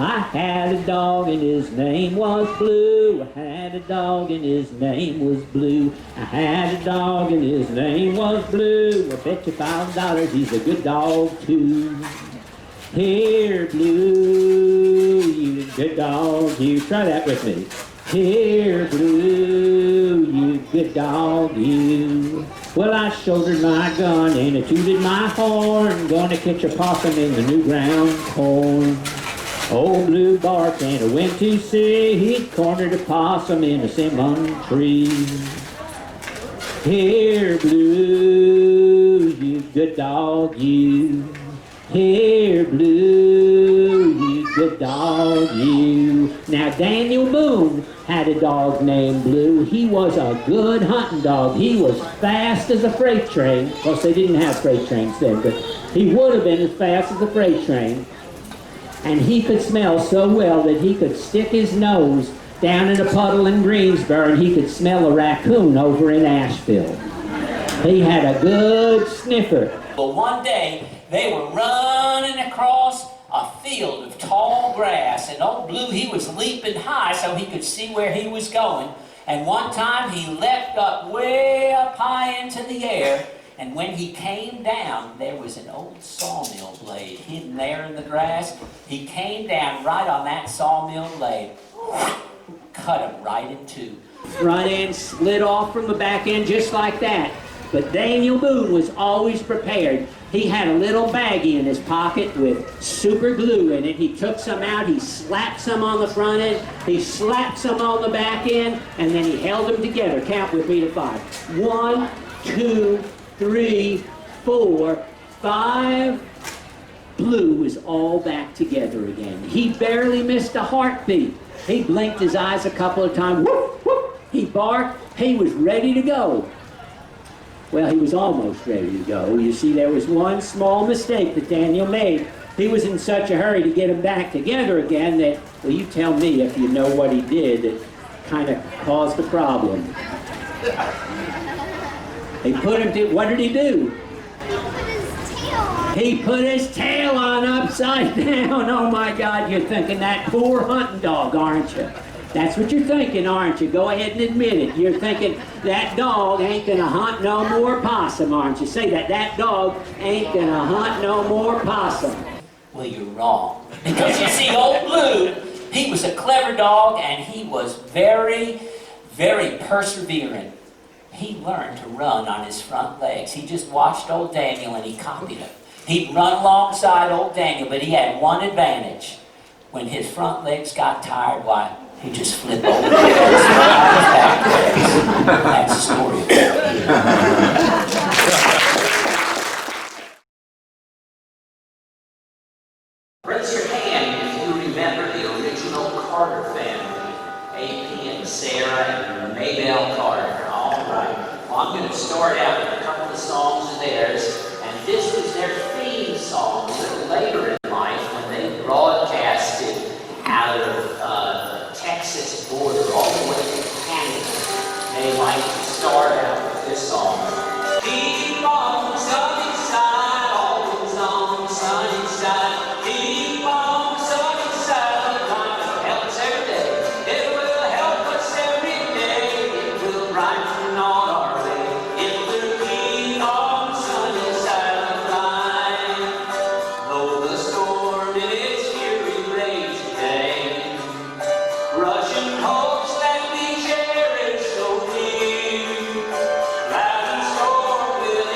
I had a dog and his name was Blue. I had a dog and his name was Blue. I had a dog and his name was Blue. I bet you $5 he's a good dog too. Here, Blue, you good dog, you. Try that with me. Here, Blue, you good dog, you. Well, I shouldered my gun and I tooted my horn, gonna catch a possum in the new ground corn. Old Blue barked and I went to see, he'd cornered a possum in a cinnamon tree. Here, Blue, you good dog, you. Here, Blue, you good dog, you. Now, Daniel Boone had a dog named Blue. He was a good hunting dog. He was fast as a freight train. Of course, they didn't have freight trains then, but he would have been as fast as a freight train. And he could smell so well that he could stick his nose down in a puddle in Greensboro and he could smell a raccoon over in Asheville. He had a good sniffer. Well, one day, they were running across a field of tall grass, and Old Blue, he was leaping high so he could see where he was going. And one time he leapt up way up high into the air, and when he came down, there was an old sawmill blade hidden there in the grass. He came down right on that sawmill blade, cut him right in two. Front end split off from the back end just like that. But Daniel Boone was always prepared. He had a little baggie in his pocket with super glue in it. He took some out, he slapped some on the front end, he slapped some on the back end, and then he held them together. Count with me to 5. 1, 2, 3, 4, 5. Blue was all back together again. He barely missed a heartbeat. He blinked his eyes a couple of times. Whoop, whoop. He barked. He was ready to go. Well, he was almost ready to go. You see, there was one small mistake that Daniel made. He was in such a hurry to get them back together again that, well, you tell me if you know what he did that kind of caused the problem. He put him to, what did he do? He put his tail on upside down. Oh my God, you're thinking that poor hunting dog, aren't you? That's what you're thinking, aren't you? Go ahead and admit it. You're thinking, that dog ain't gonna hunt no more possum, aren't you? Say that, that dog ain't gonna hunt no more possum. Well, you're wrong. Because you see, Old Blue, he was a clever dog and he was very, very persevering. He learned to run on his front legs. He just watched old Daniel and he copied him. He'd run alongside old Daniel, but he had one advantage. When his front legs got tired, why, he'd just flip over and back legs. That's the story. Raise your hand if you remember the original Carter family. A.P. and Sarah and Maybelle Carter. All right. Well, I'm going to start out with a couple of songs of theirs. And this was their theme song a little later in life when they broadcasted out of Texas border all the way to Canada. They like to start out with this song. Keep on the sunny side, always on the sunny side. Keep on the sunny side, the time will help us every day. It will help us every day. It will brighten all our way. It will keep on the sunny side of life. Though the storm in its fury rages today, Russian hopes that we cherish so dear. Cloud and storm will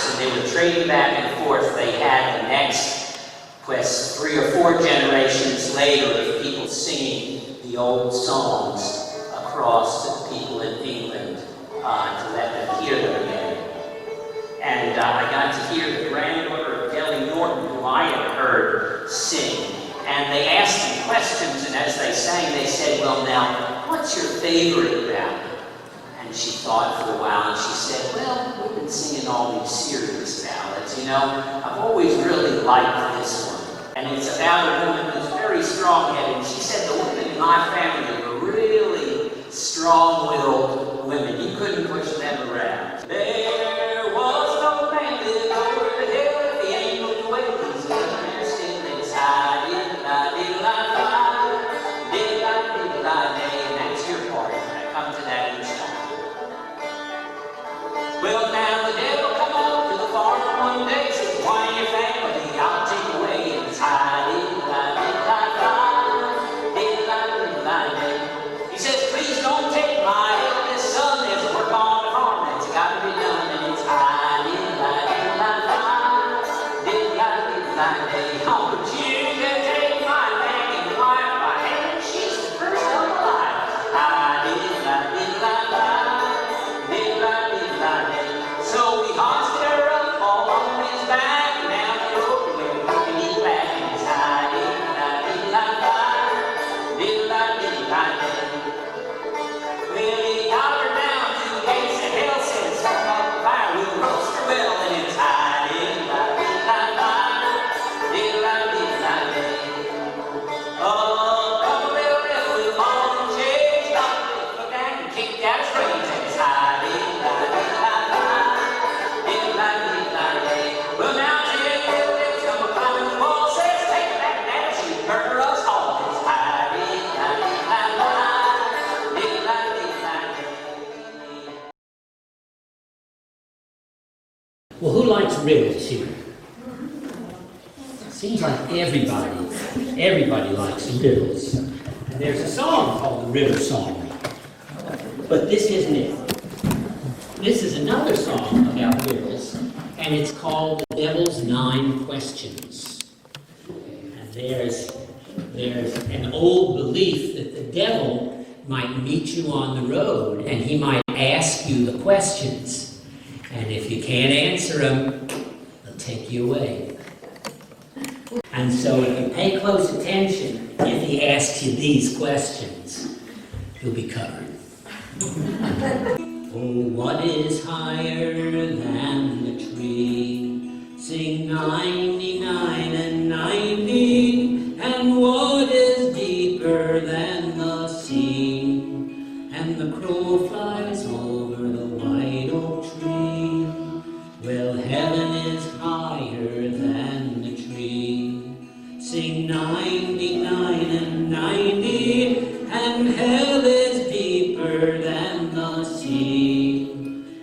house, and they were trading back and forth. They had the next quest 3 or 4 generations later of people singing the old songs across to the people in England to let them hear them again. And I got to hear the granddaughter of Kelly Norton, who I had heard sing. And they asked me questions, and as they sang, they said, well, now, what's your favorite ballad? And she thought for a while, and she said, well, we've been singing all these serious ballads, you know. I've always really liked this one. And it's about a woman who's very strong-headed. And she said the women in my family were really strong-willed women. You couldn't push them around. There was no man lived over the hill if he ain't moved away. He's there still inside. And that's your part. I come to that each time. Well, now the devil come up to the farm one day, says, why your family I'll take away and hide. He says, please don't take my eldest son. There's work on the farm that's got to be done, and it's hide. Oh, but you can take my nagging wife by hand. She's the first of my life. So we hoisted her up all on his back, and down the road where we can eat back in his high. Well, he got her down to the gates of hell, said, smoke up the fire, we'll roast her well, and it's high. Well, who likes riddles here? Seems like everybody likes riddles. And there's a song called the Riddle Song. But this isn't it. This is another song about riddles, and it's called The Devil's 9 Questions. And there's an old belief that the devil might meet you on the road, and he might ask you the questions. And if you can't answer them, they'll take you away. And so if you pay close attention, if he asks you these questions, you'll be covered. Oh, what is higher than the tree? Sing 99 and 90. And what is deeper than the sea? And the crow flies over the white oak tree. Well, heaven is higher than the tree. Sing 99 and 90. And hell is deeper than the sea.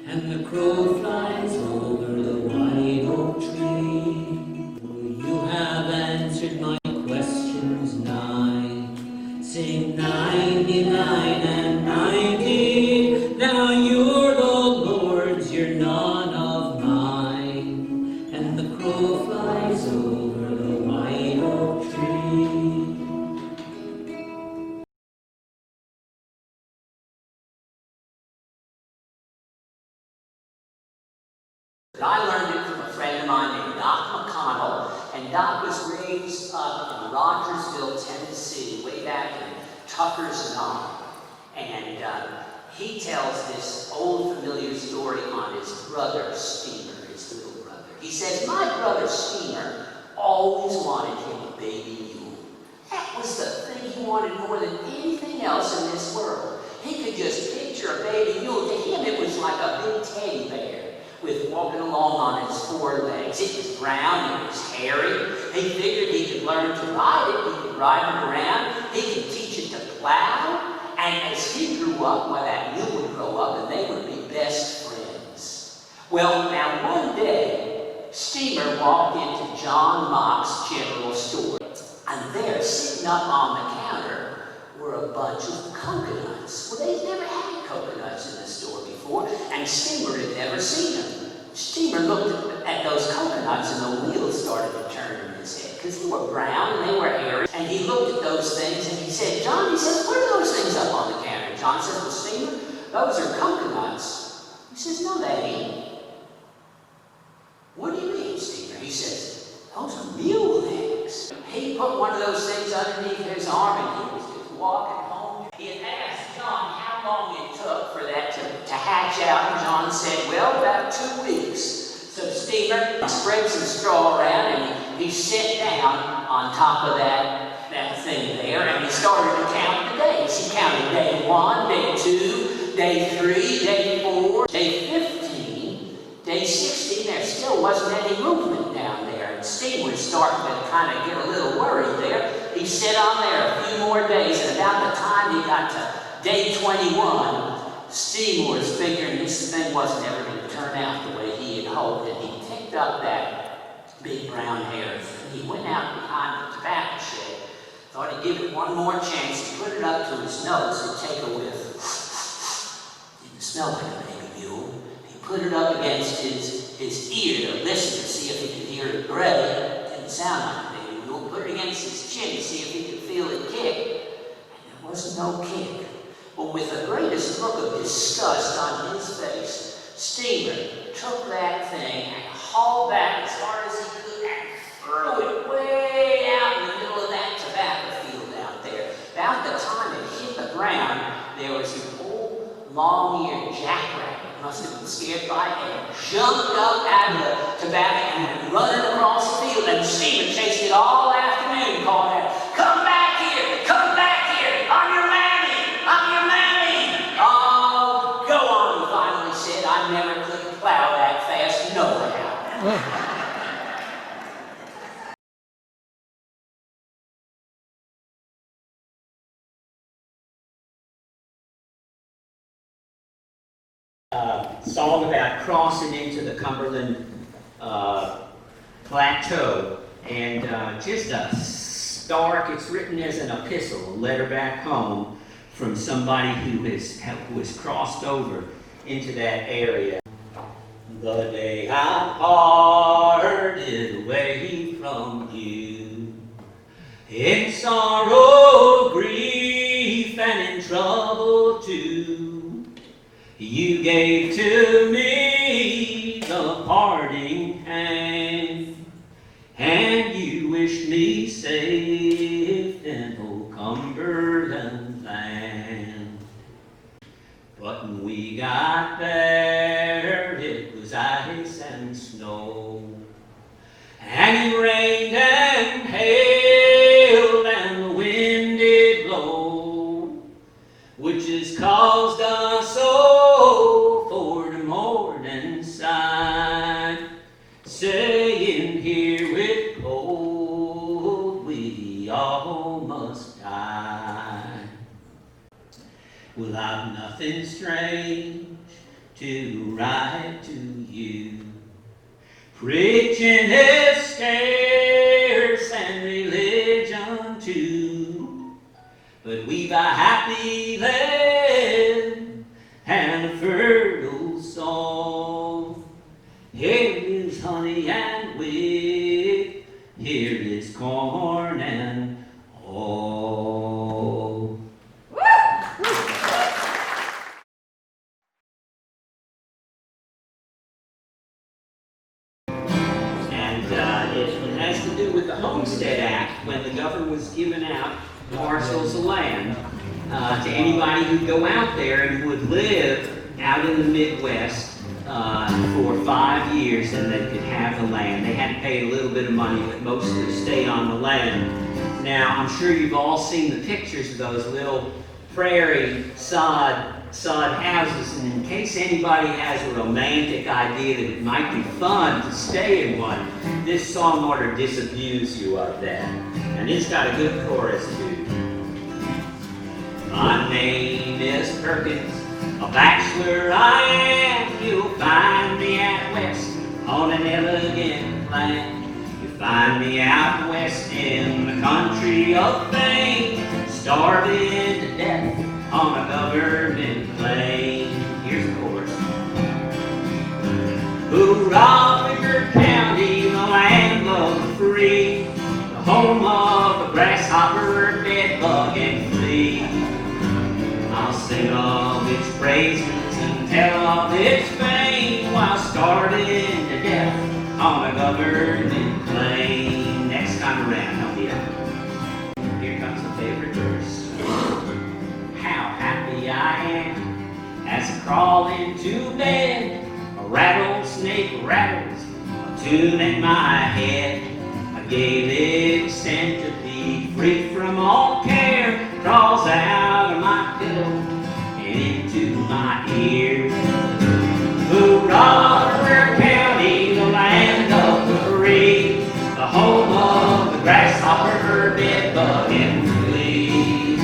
And the crow flies over the white oak tree. Oh, you have answered my questions 9. Sing 99 and 90. Now you're the Lord's, you're none of mine. And the crow flies over the white oak tree. I learned it from a friend of mine named Doc McConnell, and Doc was raised up in Rogersville, Tennessee, way back in Tucker's Knob. And he tells this old familiar story on his brother Steamer, his little brother. He says, my brother Steamer always wanted him a baby mule. That was the thing he wanted more than anything else in this world. He could just picture a baby mule. To him, it was like a big teddy bear with walking along on its 4 legs. It was brown, it was hairy. He figured he could learn to ride it, he could ride it around, he could teach it to plow. And as he grew up, well, that mule would grow up and they would be best friends. Well, now one day, Steamer walked into John Mock's general store. And there, sitting up on the counter, were a bunch of coconuts. Well, they'd never had coconuts in the store before, and Steamer had never seen them. Steamer looked at those coconuts and the wheels started to turn in his head because they were brown and they were hairy. And he looked at those things and he said, John, he says, what are those things up on the counter? John said, well, Steamer, those are coconuts. He says, no, they ain't. What do you mean, Steamer? He says, those are mule eggs. He put one of those things underneath his arm and he was just walking home. He had asked John how long it took for that to hatch out, and John said, well, about 2 weeks. So Steamer spread some straw around and he sat down on top of that thing there and he started to count the days. He counted day 1, day 2, day 3, day 4, day 15, day 16. There still wasn't any movement down there. And Steve was starting to kind of get a little worried there. He sat on there a few more days, and about the time he got to day 21, Steve was figuring this thing wasn't ever going to turn out the way he had hoped, and he picked up that big brown hare. He went out behind the tobacco shed, thought he'd give it one more chance. He put it up to his nose to take a whiff. Didn't smell like a baby mule. He put it up against his ear to listen to see if he could hear it bray. Didn't sound like a baby mule. Put it against his chin to see if he could feel it kick. And there wasn't no kick. But with the greatest look of disgust on his face, Steamer took that thing and hauled back as hard as he could and threw it way out in the middle of that tobacco field out there. About the time it hit the ground, there was an old long-eared jackrabbit, must have been scared by it, and jumped up out of the tobacco and went running across the field, and Steamer chased it all afternoon, calling out, come back here, I'm your mammy, I'm your mammy. Oh, go on, he finally said, I never could plow that fast, nohow. Song about crossing into the Cumberland Plateau, and just a stark, it's written as an epistle, a letter back home from somebody who has crossed over into that area. The day I parted away from you, in sorrow, grief, and in trouble too, you gave to me the parting hand, and you wished me safe in old Cumberland Land. But when we got there, it was ice and snow, and it rained and hailed, and the wind did blow, which has caused us so for the morning side, saying here with cold we all must die. Well, I've nothing strange to write to you, preaching is scarce and religion too, but we've a happy land and a fertile soul. Here is honey and wheat, here is corn and all. And it has to do with the Homestead Act, when the governor was giving out parcels of land to anybody who'd go out there and would live out in the Midwest for 5 years, and they could have the land. They had to pay a little bit of money, but mostly stayed on the land. Now, I'm sure you've all seen the pictures of those little prairie sod houses, and in case anybody has a romantic idea that it might be fun to stay in one, this song ought to disabuse you of that. And it's got a good chorus too. My name is Perkins, a bachelor I am. You'll find me out west on an elegant land. You'll find me out west in the country of fame, starving to death on a government claim. Here's the chorus. Who Rutherford County, the land of the free, the home of the grasshopper, bedbug, and flea. I'll sing of its praises and tell of its fame while starting to death on a government claim. Next time around, help me out. Here comes the favorite verse. How happy I am as I crawl into bed. A rattlesnake rattles a tune in my head. A gay little centipede, free from all care, crawls out of my pillow and into my ear. Rutherford County, the land of the free, the home of the grasshopper, bedbug, and flea.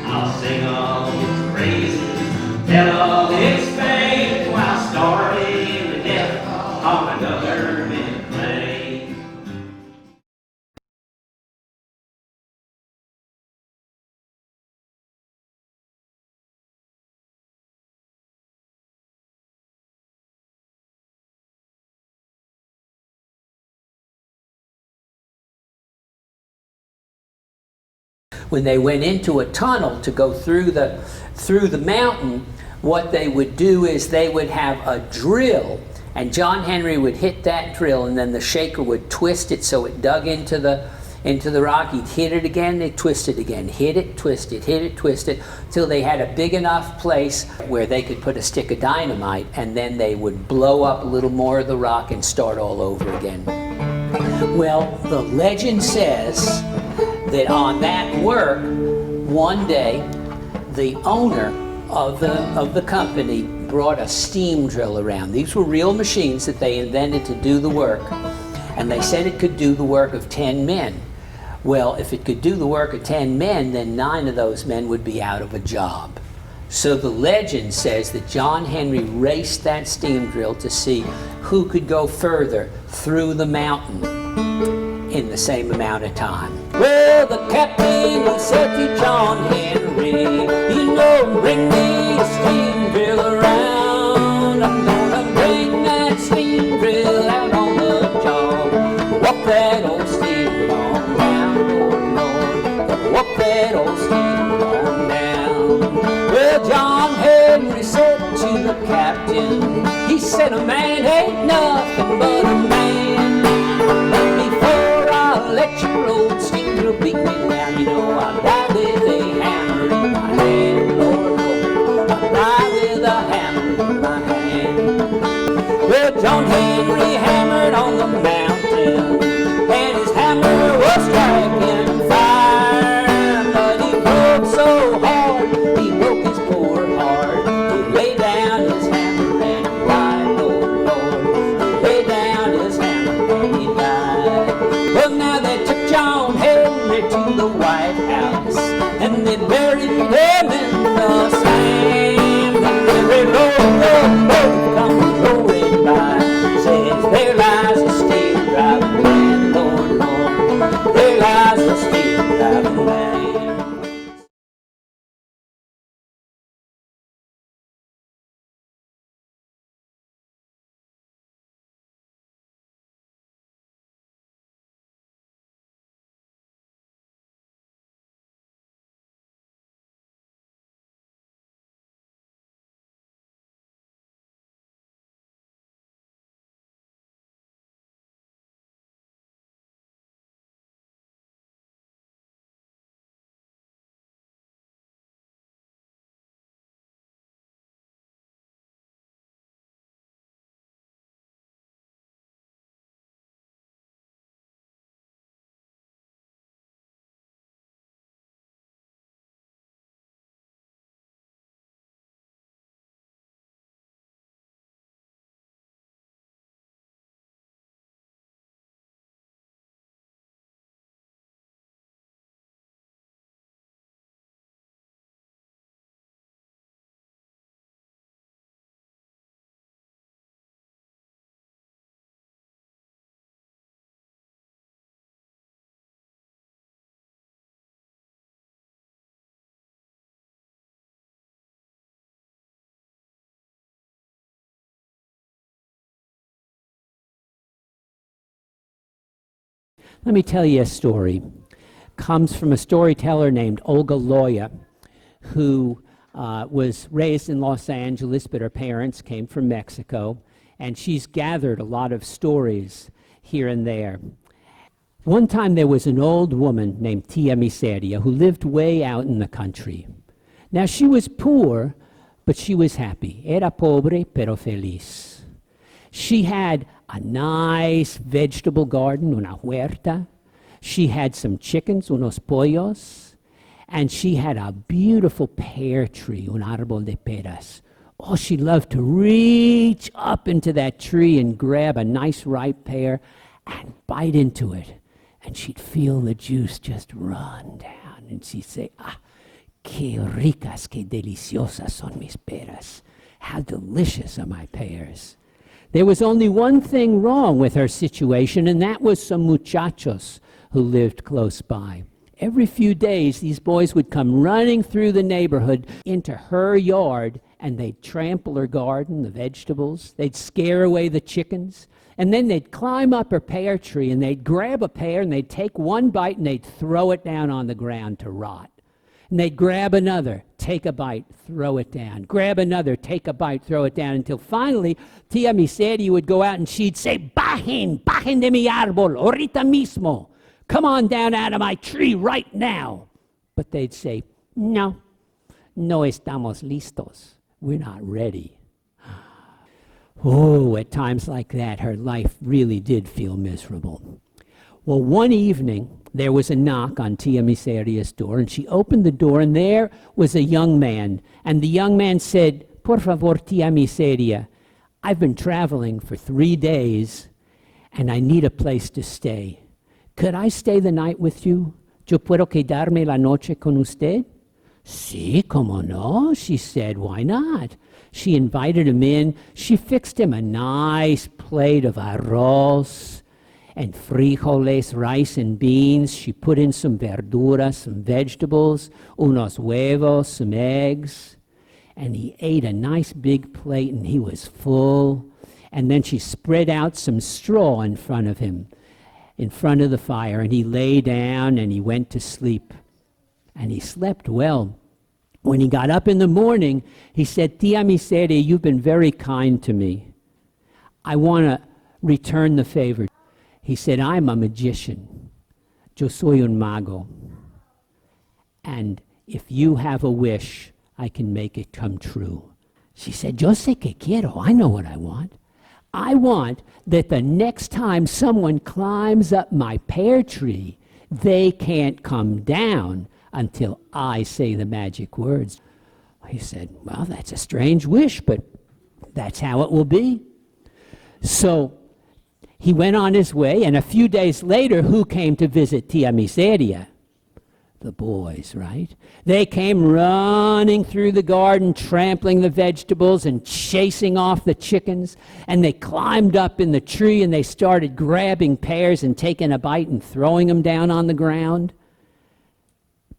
I'll sing of its praises, tell of its fame, while starving to death on a government claim. When they went into a tunnel to go through the mountain, what they would do is they would have a drill, and John Henry would hit that drill, and then the shaker would twist it so it dug into the rock. He'd hit it again, they'd twist it again, hit it, twist it, hit it, twist it, till they had a big enough place where they could put a stick of dynamite, and then they would blow up a little more of the rock and start all over again. Well, the legend says that on that work, one day, the owner of the company brought a steam drill around. These were real machines that they invented to do the work, and they said it could do the work of 10 men. Well, if it could do the work of 10 men, then 9 of those men would be out of a job. So the legend says that John Henry raced that steam drill to see who could go further through the mountain in the same amount of time. Well, the captain he said to John Henry, you know, bring me a steam drill around. I'm gonna bring that steam drill out on the job. Walk that old steam on down, Lord, Lord. Walk that old steam on down. Well, John Henry said to the captain, he said, a man ain't nothing but a man. But before I let your old steam drill beat me down, you know, I'll die with a hammer in my hand, Lord, Lord. I'll die with a hammer in my hand. Well, John Henry hammered on the mountain, and his hammer was striking fire. But he broke so hard, he broke his poor heart. He laid down his hammer and he died, Lord, Lord. He laid down his hammer and he died. Well, now they took John Henry to the White House, and they buried him in the sand. And every road comes rolling by, says there lies a steam driving man, Lord, Lord. There lies a steam driving man. Let me tell you a story. Comes from a storyteller named Olga Loya, who was raised in Los Angeles, but her parents came from Mexico, and she's gathered a lot of stories here and there. One time there was an old woman named Tia Miseria who lived way out in the country. Now she was poor, but she was happy. Era pobre, pero feliz. She had a nice vegetable garden, una huerta. She had some chickens, unos pollos. And she had a beautiful pear tree, un árbol de peras. Oh, she loved to reach up into that tree and grab a nice ripe pear and bite into it. And she'd feel the juice just run down. And she'd say, ah, qué ricas, qué deliciosas son mis peras. How delicious are my pears. There was only one thing wrong with her situation, and that was some muchachos who lived close by. Every few days, these boys would come running through the neighborhood into her yard, and they'd trample her garden, the vegetables. They'd scare away the chickens. And then they'd climb up her pear tree, and they'd grab a pear, and they'd take one bite, and they'd throw it down on the ground to rot. And they'd grab another, take a bite, throw it down. Grab another, take a bite, throw it down, until finally Tia Miseria would go out and she'd say, bajen de mi árbol, ahorita mismo. Come on down out of my tree right now. But they'd say, no estamos listos. We're not ready. Oh, at times like that, her life really did feel miserable. Well, one evening, there was a knock on Tia Miseria's door, and she opened the door, and there was a young man. And the young man said, por favor, Tia Miseria, I've been traveling for 3 days, and I need a place to stay. Could I stay the night with you? Yo puedo quedarme la noche con usted? Sí, como no, she said, why not? She invited him in. She fixed him a nice plate of arroz and frijoles, rice and beans. She put in some verduras, some vegetables, unos huevos, some eggs. And he ate a nice big plate, and he was full. And then she spread out some straw in front of him, in front of the fire, and he lay down and he went to sleep. And he slept well. When he got up in the morning, he said, Tia Miseria, you've been very kind to me. I want to return the favor. He said, I'm a magician. Yo soy un mago. And if you have a wish, I can make it come true. She said, yo sé que quiero. I know what I want. I want that the next time someone climbs up my pear tree, they can't come down until I say the magic words. He said, well, that's a strange wish, but that's how it will be. So he went on his way, and a few days later, who came to visit Tia Miseria? The boys, right? They came running through the garden, trampling the vegetables and chasing off the chickens, and they climbed up in the tree and they started grabbing pears and taking a bite and throwing them down on the ground.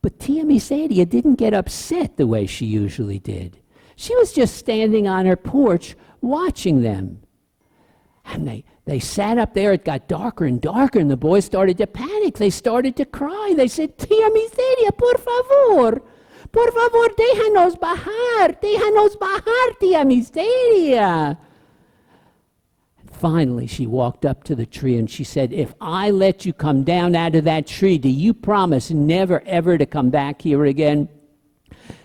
But Tia Miseria didn't get upset the way she usually did. She was just standing on her porch watching them. And they sat up there. It got darker and darker, and the boys started to panic. They started to cry. They said, Tia Miseria, por favor, déjanos bajar, Tia Miseria. Finally, she walked up to the tree and she said, if I let you come down out of that tree, do you promise never, ever to come back here again?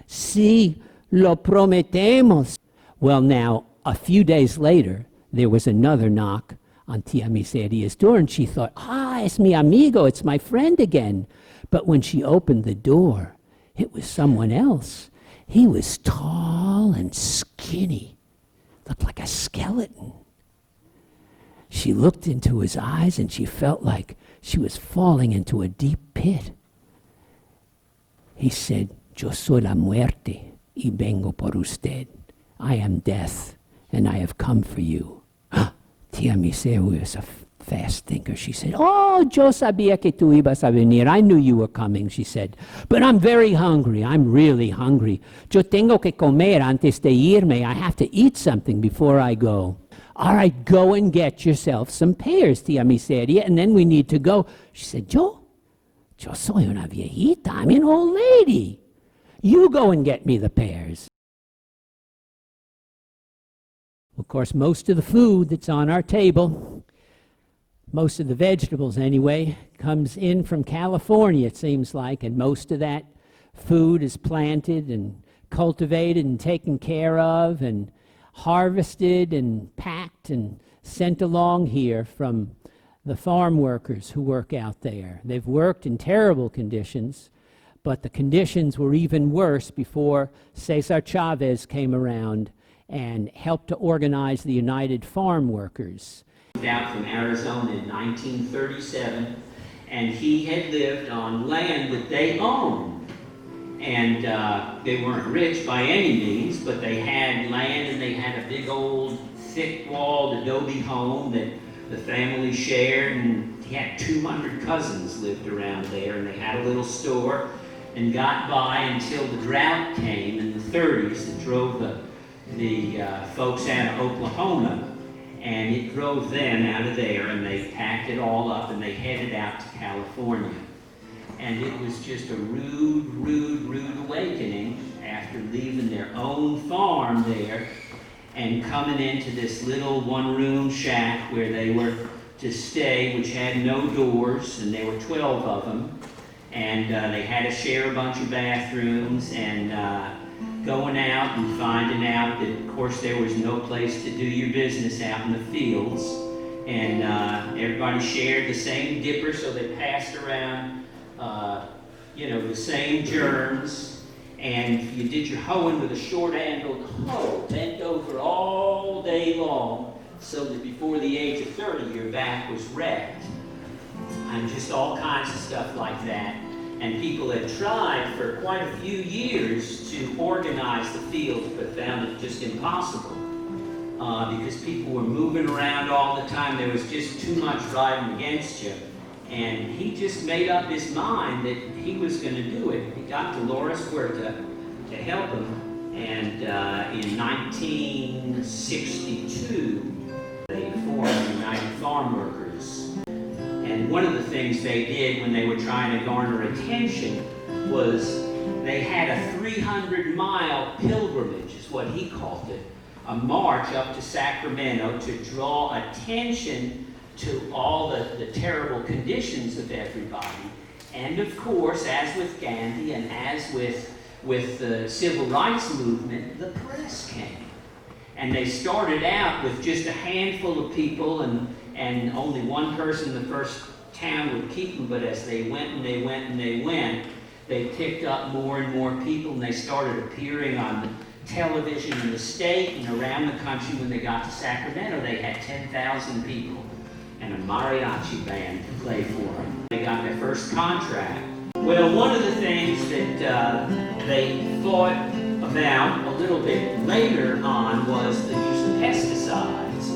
Sí, lo prometemos. Well, now, a few days later, there was another knock on Tia Miseria's door, and she thought, es mi amigo, it's my friend again. But when she opened the door, it was someone else. He was tall and skinny, looked like a skeleton. She looked into his eyes, and she felt like she was falling into a deep pit. He said, Yo soy la muerte y vengo por usted. I am death, and I have come for you. Tia Miseria was a fast thinker. She said, yo sabía que tú ibas a venir. I knew you were coming, she said. But I'm very hungry. I'm really hungry. Yo tengo que comer antes de irme. I have to eat something before I go. All right, go and get yourself some pears, tía Miseria, and then we need to go. She said, yo soy una viejita, I'm an old lady. You go and get me the pears. Of course, most of the food that's on our table, most of the vegetables anyway, comes in from California, it seems like, and most of that food is planted and cultivated and taken care of and harvested and packed and sent along here from the farm workers who work out there. They've worked in terrible conditions, but the conditions were even worse before Cesar Chavez came around and helped to organize the United Farm Workers. Out from Arizona in 1937, and he had lived on land that they owned. And they weren't rich by any means, but they had land and they had a big old thick-walled adobe home that the family shared, and he had 200 cousins lived around there, and they had a little store and got by until the drought came in the 30s that drove the folks out of Oklahoma, and it drove them out of there, and they packed it all up and they headed out to California. And it was just a rude awakening after leaving their own farm there and coming into this little one-room shack where they were to stay, which had no doors, and there were 12 of them. And they had to share a bunch of bathrooms, and going out and finding out that, of course, there was no place to do your business out in the fields. And everybody shared the same dipper, so they passed around the same germs, and you did your hoeing with a short-handled hoe, bent over all day long, so that before the age of 30, your back was wrecked. And just all kinds of stuff like that. And people had tried for quite a few years to organize the fields, but found it just impossible. Because people were moving around all the time. There was just too much riding against you. And he just made up his mind that he was going to do it. He got Dolores Huerta to help him, and in 1962, they formed the United Farm Workers. And one of the things they did when they were trying to garner attention was they had a 300-mile pilgrimage, is what he called it, a march up to Sacramento to draw attention to all the terrible conditions of everybody. And of course, as with Gandhi and as with the civil rights movement, the press came. And they started out with just a handful of people, and only one person in the first town would keep them, but as they went and they went and they went, they picked up more and more people, and they started appearing on television in the state and around the country. When they got to Sacramento, they had 10,000 people and a mariachi band to play for them. They got their first contract. Well, one of the things that they thought about a little bit later on was the use of pesticides.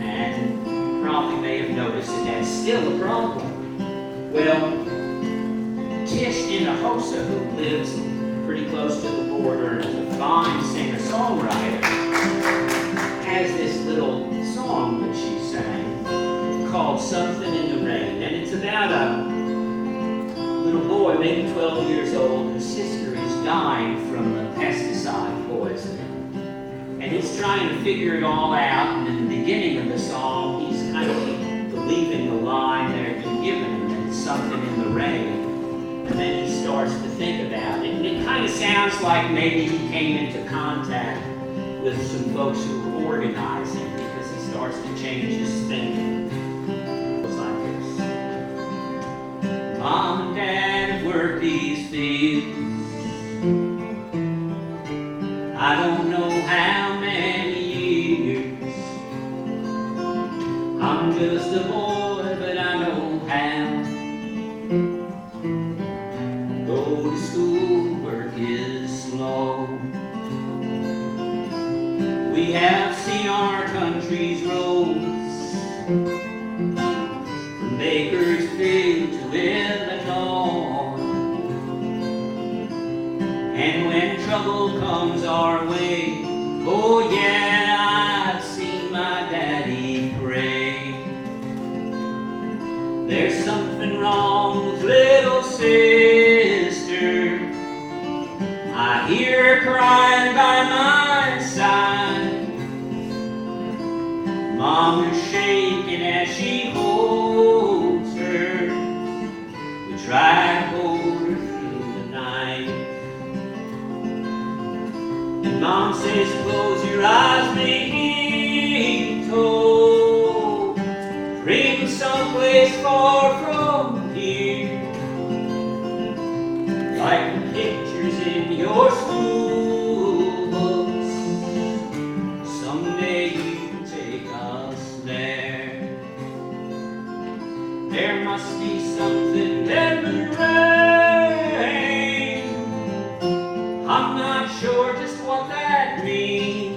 And you probably may have noticed that that's still a problem. Well, Tish Hinojosa, who lives pretty close to the border and is a fine singer-songwriter, has this little song that she sang called Something in the Rain. And it's about a little boy, maybe 12 years old, whose sister is dying from the pesticide poisoning. And he's trying to figure it all out, and in the beginning of the song, he's kind of believing the line that had been given him, that it's something in the rain. And then he starts to think about it. And it kind of sounds like maybe he came into contact with some folks who were organizing, because he starts to change his thinking. Mom and Dad have worked these fields, I don't know how many years. I'm just a boy, but I know how. Go to school, work is slow. We have seen our country's roads, from Bakersfield to Illinois. And when trouble comes our way, oh yeah, I've seen my daddy There's something wrong with little sister. I hear her crying by my side. Mom is shaking as she holds her. We try to hold her through the night. And Mom says, close your eyes, be told. Dream someplace far from here, like the pictures in your school books. Someday you can take us there. There must be something in the rain. I'm not sure just what that means.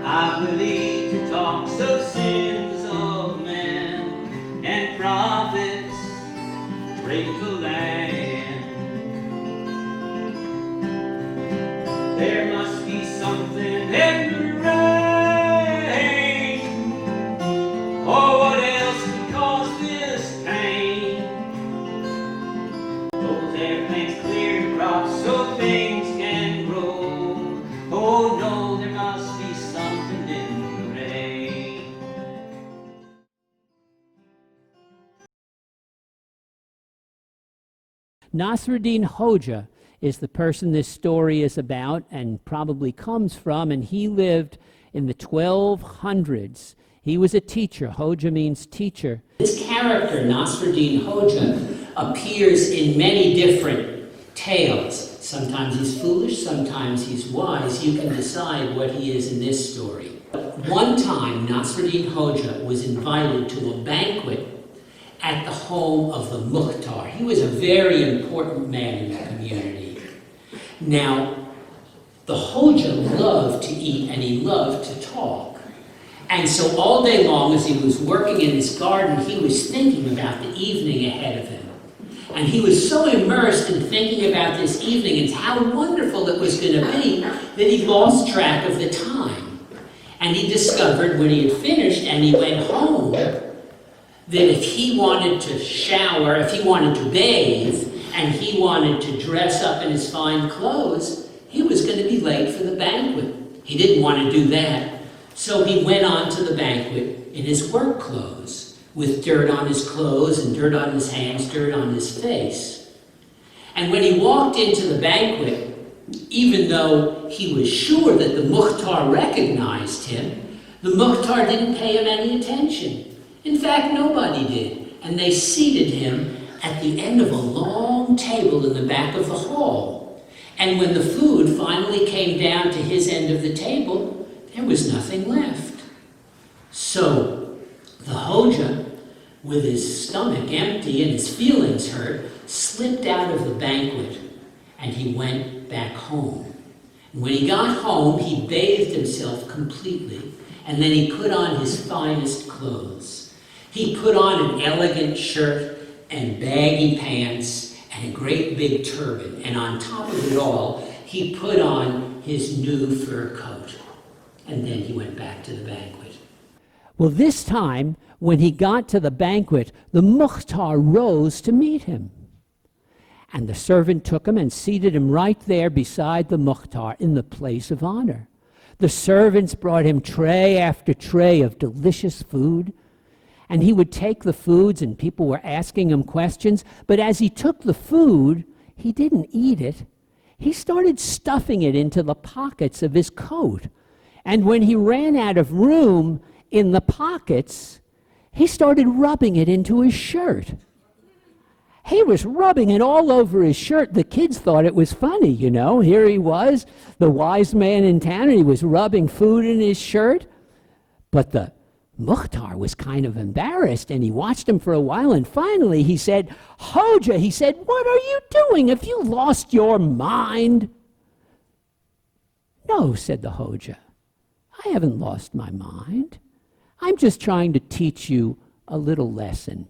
I believe to talks of sins of men and prophets break the land. There must be something in the rain, or what else could cause this pain? Those airplanes clear crops so things can grow. Oh no, there must be something in the rain. Nasrudin Hoja is the person this story is about and probably comes from, and he lived in the 1200s. He was a teacher. Hoja means teacher. This character, Nasrudin Hoja, appears in many different tales. Sometimes he's foolish, sometimes he's wise. You can decide what he is in this story. One time, Nasrudin Hoja was invited to a banquet at the home of the Mukhtar. He was a very important man in the community. Now, the Hoja loved to eat and he loved to talk. And so all day long as he was working in his garden, he was thinking about the evening ahead of him. And he was so immersed in thinking about this evening and how wonderful it was going to be that he lost track of the time. And he discovered when he had finished and he went home that if he wanted to shower, if he wanted to bathe, and he wanted to dress up in his fine clothes, he was going to be late for the banquet. He didn't want to do that. So he went on to the banquet in his work clothes, with dirt on his clothes and dirt on his hands, dirt on his face. And when he walked into the banquet, even though he was sure that the Mukhtar recognized him, the Mukhtar didn't pay him any attention. In fact, nobody did. And they seated him at the end of a long table in the back of the hall. And when the food finally came down to his end of the table, there was nothing left. So the Hoja, with his stomach empty and his feelings hurt, slipped out of the banquet and he went back home. And when he got home, he bathed himself completely and then he put on his finest clothes. He put on an elegant shirt and baggy pants and a great big turban. And on top of it all, he put on his new fur coat. And then he went back to the banquet. Well, this time, when he got to the banquet, the Mukhtar rose to meet him. And the servant took him and seated him right there beside the Mukhtar in the place of honor. The servants brought him tray after tray of delicious food. And he would take the foods and people were asking him questions. But as he took the food, he didn't eat it. He started stuffing it into the pockets of his coat. And when he ran out of room in the pockets, he started rubbing it into his shirt. He was rubbing it all over his shirt. The kids thought it was funny, you know. Here he was, the wise man in town, and he was rubbing food in his shirt. But the Mukhtar was kind of embarrassed, and he watched him for a while, and finally he said, Hoja, he said, what are you doing? Have you lost your mind? No, said the Hoja, I haven't lost my mind. I'm just trying to teach you a little lesson.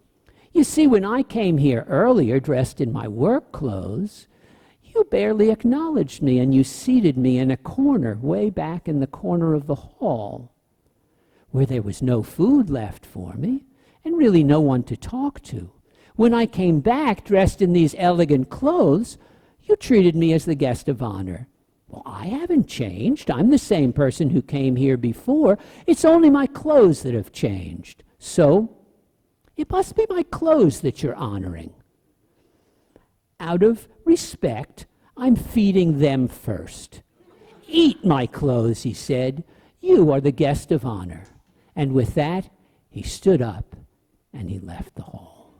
You see, when I came here earlier dressed in my work clothes, you barely acknowledged me, and you seated me in a corner way back in the corner of the hall, where there was no food left for me, and really no one to talk to. When I came back dressed in these elegant clothes, you treated me as the guest of honor. Well, I haven't changed. I'm the same person who came here before. It's only my clothes that have changed. So, it must be my clothes that you're honoring. Out of respect, I'm feeding them first. Eat my clothes, he said. You are the guest of honor. And with that, he stood up and he left the hall.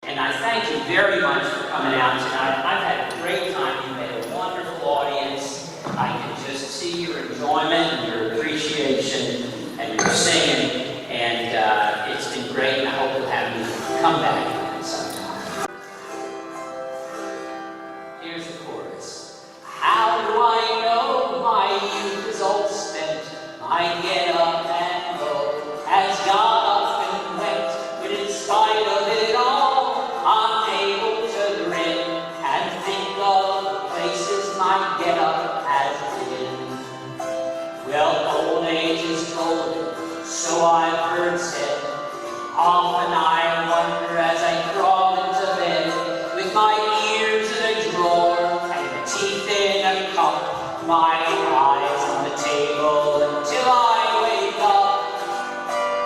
And I thank you very much for coming out tonight. I've had a great time. You've made a wonderful audience. I can just see your enjoyment and your appreciation and your singing. And it's been great, and I hope you'll have me come back sometime. Here's the chorus. How do I know my youth is all spent? I get up and go as God often went, but in spite of it all, I'm able to grin and think of the places my get up has been. Well, old age is golden, so I've heard said. Often I wonder as I crawl into bed, with my ears in a drawer and the teeth in a cup, my eyes on the table until I wake up.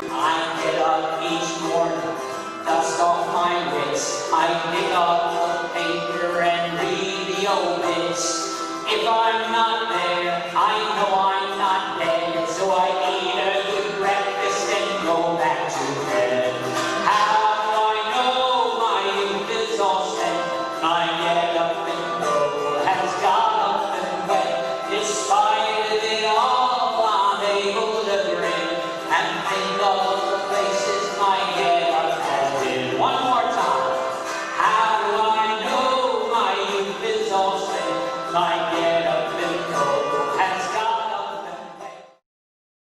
I get up each morning, dust off my wits, I pick up the paper and read the obits. If I'm not there, I know I'm not dead, so I eat a good breakfast and go back to bed. How do I know my youth is all spent? I get up and go, has got up and went. Despite of it all, I'm able to grin and think of the places my get up has been. One more time. How do I know my youth is all spent? I